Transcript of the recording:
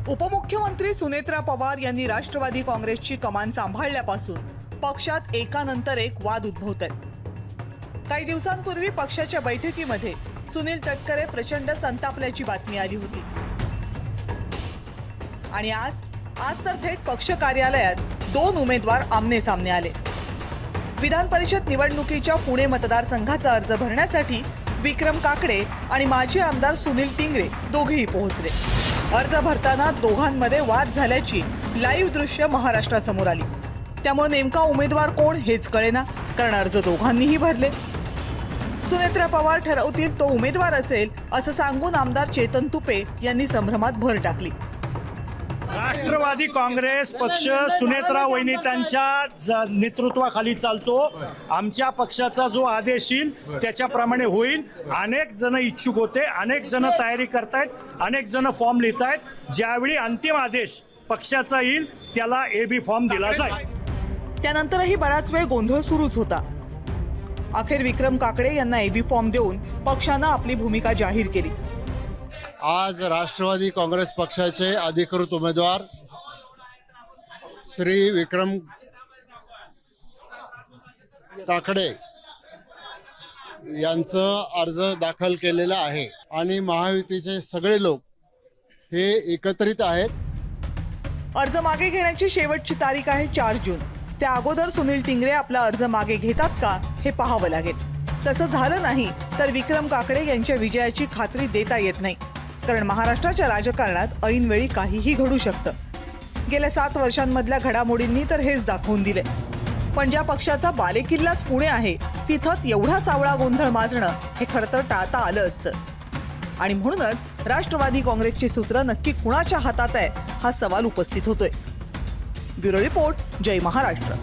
उपमुख्यमंत्री सुनेत्रा पवार यांनी राष्ट्रवादी काँग्रेसची कमान सांभाळल्यापासून पक्षात एकानंतर एक वाद उद्भवत आहेत। काही दिवसांपूर्वी पक्षाच्या बैठकीमध्ये सुनील तटकरे प्रचंड संतापल्याची बातमी आली होती आणि आज तर थेट पक्ष कार्यालयात दोन उमेदवार आमने सामने आले। विधान परिषद निवडणुकीच्या पुणे मतदारसंघाचा अर्ज भरण्यासाठी विक्रम काकडे आणि माजी आमदार सुनील टिंगरे दोघेही पोहोचले। अर्ज भरताना दोघांमध्ये वाद झाल्याची लाईव्ह दृश्य महाराष्ट्रासमोर आली। त्यामुळे नेमका उमेदवार कोण हेच कळेना, कारण अर्ज दोघांनीही भरले। सुनेत्रा पवार ठरवतील तो उमेदवार असेल असं सांगून आमदार चेतन तुपे यांनी संभ्रमात भर टाकली। राष्ट्रवादी काँग्रेस पक्ष सुनेत्रा वहिनीतांच्या नेतृत्वाखाली चालतो। आमच्या पक्षाचा जो आदेश येईल त्याच्याप्रमाणे होईल। अनेक जण इच्छुक होते, अनेक जण तयारी करतायत, अनेक जण फॉर्म लिहितायत। ज्यावेळी अंतिम आदेश पक्षाचा येईल त्याला एबी फॉर्म दिला जाईल। त्यानंतरही बराच वेळ गोंधळ सुरूच होता। अखेर विक्रम काकडे यांना एबी फॉर्म देऊन पक्षानं आपली भूमिका जाहीर केली। आज राष्ट्रवादी काँग्रेस पक्षाचे अधिकृत उमेदवार श्री विक्रम काकडे यांचं अर्ज दाखल केलेला आहे आणि महायुतीचे सगळे लोक हे एकत्रित आहेत। अर्ज मागे घेण्याची शेवटची तारीख आहे 4 जून। त्या अगोदर सुनील टिंगरे आपला अर्ज मागे घेतात का हे पाहावं लागेल। तसं झालं नाही तर विक्रम काकडे यांच्या विजयाची खात्री देता येत नाही, कारण महाराष्ट्राच्या राजकारणात ऐनवेळी काहीही घडू शकतं। गेल्या 7 वर्षांमधल्या घडामोडींनी तर हेच दाखवून दिले। पण ज्या पक्षाचा बालेकिल्लाच पुणे आहे तिथंच एवढा सावळा गोंधळ माजणं हे खरं तर टाळता आलं असतं। आणि म्हणूनच राष्ट्रवादी काँग्रेसची सूत्र नक्की कुणाच्या हातात आहे हा सवाल उपस्थित होतोय। ब्युरो रिपोर्ट, जय महाराष्ट्र।